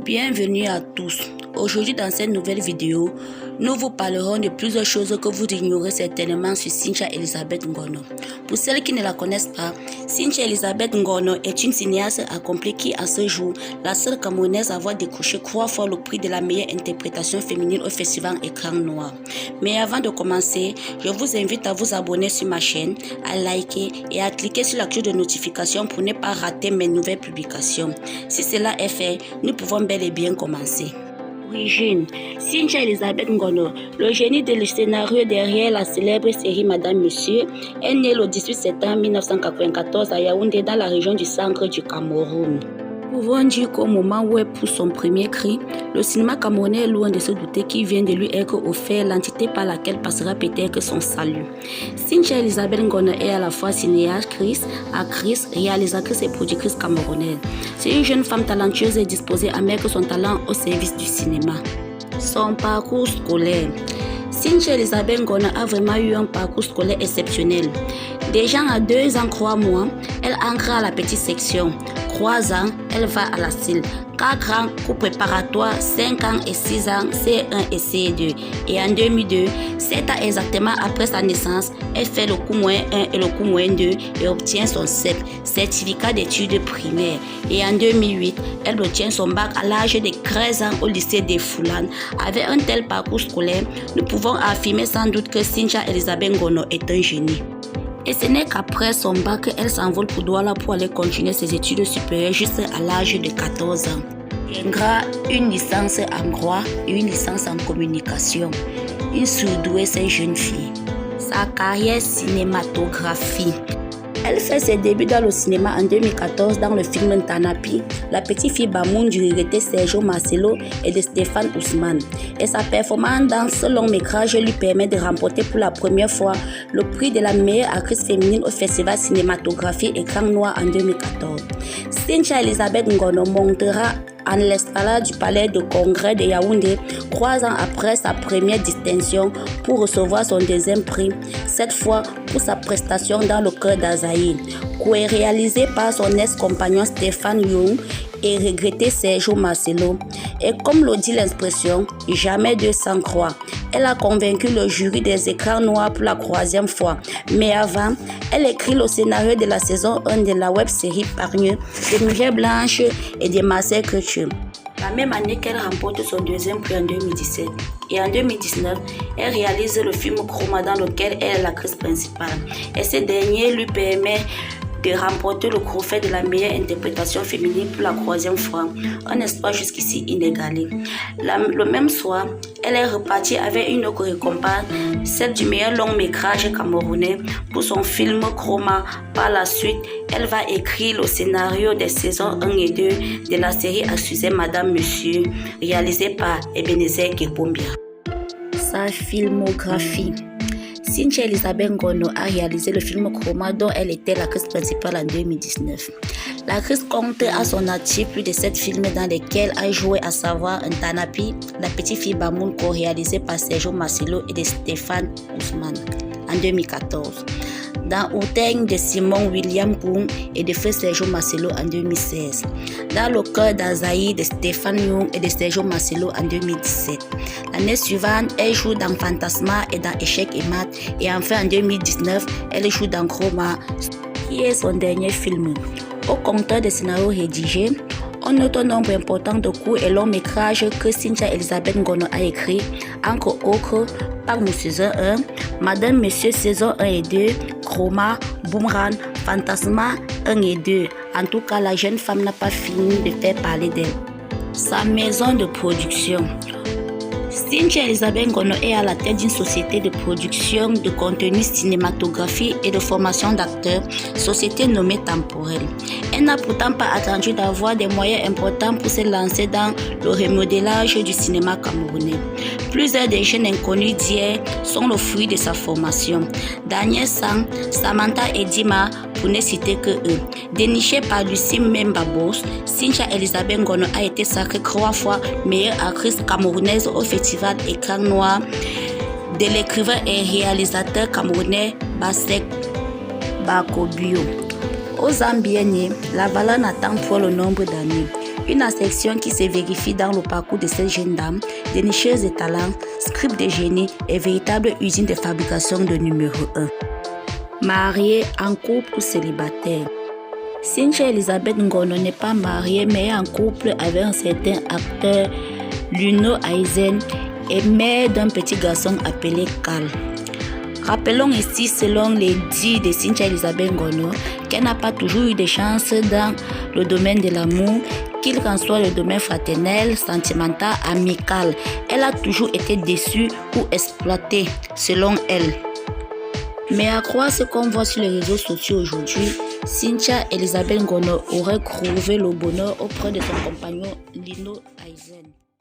Bienvenue à tous. Aujourd'hui dans cette nouvelle vidéo, nous vous parlerons de plusieurs choses que vous ignorez certainement sur Cynthia Elizabeth Ngono. Pour celles qui ne la connaissent pas, Cynthia Elizabeth Ngono est une cinéaste accomplie qui à ce jour, la seule Camerounaise à avoir décroché 3 fois le prix de la meilleure interprétation féminine au festival Écran Noir. Mais avant de commencer, je vous invite à vous abonner sur ma chaîne, à liker et à cliquer sur la cloche de notification pour ne pas rater mes nouvelles publications. Si cela est fait, nous pouvons bel et bien commencer. Origine. Cynthia Elizabeth Ngono, le génie du scénario derrière la célèbre série Madame Monsieur, est née le 18 septembre 1994 à Yaoundé dans la région du centre du Cameroun. Nous pouvons dire qu'au moment où elle pousse son premier cri, le cinéma camerounais est loin de se douter qu'il vient de lui être offert l'entité par laquelle passera peut-être son salut. Cynthia Elizabeth Ngono est à la fois cinéaste, actrice, réalisatrice et productrice camerounaise. C'est une jeune femme talentueuse et disposée à mettre son talent au service du cinéma. Son parcours scolaire. Cynthia Elizabeth Ngono a vraiment eu un parcours scolaire exceptionnel. Déjà à 2 ans, 3 mois, elle entre à la petite section. 3 ans, elle va à la CIL. 4 ans, cours préparatoire, 5 ans et 6 ans, C1 et C2. Et en 2002, 7 ans exactement après sa naissance, elle fait le cours -1 et le cours -2 et obtient son CEP, certificat d'études primaires. Et en 2008, elle obtient son bac à l'âge de 13 ans au lycée des Foulanes. Avec un tel parcours scolaire, nous pouvons affirmer sans doute que Cynthia Elizabeth Ngono est un génie. Et ce n'est qu'après son bac qu'elle s'envole pour Douala pour aller continuer ses études supérieures juste à l'âge de 14 ans. Elle gagnera une licence en droit et une licence en communication. Une surdouée, cette jeune fille. Sa carrière cinématographique. Elle fait ses débuts dans le cinéma en 2014 dans le film Tanapi, La petite fille Bamoun du regretté Sergio Marcelo et de Stéphane Ousmane. Et sa performance dans ce long métrage lui permet de remporter pour la première fois le prix de la meilleure actrice féminine au festival cinématographique Écran Noir en 2014. Cynthia Elizabeth Ngono montera en l'esplanade du palais de congrès de Yaoundé 3 ans après sa première distinction pour recevoir son deuxième prix, cette fois pour sa prestation dans Le cœur d'Azaï, co-réalisé par son ex-compagnon Stéphane Young et regretté Sergio Marcelo. Et comme le dit l'expression, jamais 200 croix. Elle a convaincu le jury des Écrans Noirs pour la 3e fois. Mais avant, elle écrit le scénario de la saison 1 de la web-série Pargneux de Mugère Blanche et de Marcel Couture. La même année qu'elle remporte son deuxième prix en 2017. Et en 2019, elle réalise le film Chroma dans lequel elle est l'actrice principale. Et ce dernier lui permet de remporter le trophée de la meilleure interprétation féminine pour la 3e fois, un espoir jusqu'ici inégalé. Le même soir, elle est repartie avec une autre récompense, celle du meilleur long métrage camerounais pour son film Chroma. Par la suite, elle va écrire le scénario des saisons 1 et 2 de la série à succès Madame Monsieur, réalisée par Ebenezer Kepombia. Sa filmographie. Cynthia Elizabeth Ngono a réalisé le film Chroma dont elle était l'actrice principale en 2019. L'actrice compte à son actif plus de 7 films dans lesquels elle a joué, à savoir un Tanapi, La petite fille Bamoun, co-réalisé par Sergio Marcelo et de Stéphane Ousmane en 2014. Dans Outeigne de Simon William Goum et de feu Sergio Marcelo en 2016. Dans Le cœur d'Azaï de Stéphane Young et de Sergio Marcelo en 2017. L'année suivante, elle joue dans Fantasma et dans Échec et Mat. Et enfin en 2019, elle joue dans Chroma, qui est son dernier film. Au compteur de scénarios rédigés, on note un nombre important de courts et longs métrages que Cynthia Elizabeth Ngono a écrit, entre autres Pargneux saison 1, Madame Monsieur saison 1 et 2, Chroma, Boomerang, Fantasma 1 et 2. En tout cas, la jeune femme n'a pas fini de faire parler d'elle. Sa maison de production. Cynthia Elizabeth Ngono est à la tête d'une société de production de contenu cinématographique et de formation d'acteurs, société nommée Temporel. Elle n'a pourtant pas attendu d'avoir des moyens importants pour se lancer dans le remodélage du cinéma camerounais. Plusieurs des jeunes inconnus d'hier sont le fruit de sa formation. Daniel Sang, Samantha et Dima, pour ne citer que eux. Dénichée par Lucie Membabos, Cynthia Elizabeth Ngono a été sacrée 3 fois meilleure actrice camerounaise au festival Écran Noir de l'écrivain et réalisateur camerounais Basek Bakobio. Aux Zambiennes, la valeur n'attend pas le nombre d'années. Une affection qui se vérifie dans le parcours de cette jeune dame, dénicheuse de talent, scribe de génie et véritable usine de fabrication de numéro 1. Mariée, en couple ou célibataire. Cynthia Elizabeth Ngono n'est pas mariée mais en couple avec un certain acteur Luno Aizen et mère d'un petit garçon appelé Carl. Rappelons ici, selon les dits de Cynthia Elizabeth Ngono, qu'elle n'a pas toujours eu de chance dans le domaine de l'amour, qu'il qu'en soit le domaine fraternel, sentimental, amical. Elle a toujours été déçue ou exploitée, selon elle. Mais à croire ce qu'on voit sur les réseaux sociaux aujourd'hui, Cynthia Elizabeth Ngono aurait trouvé le bonheur auprès de son compagnon Lino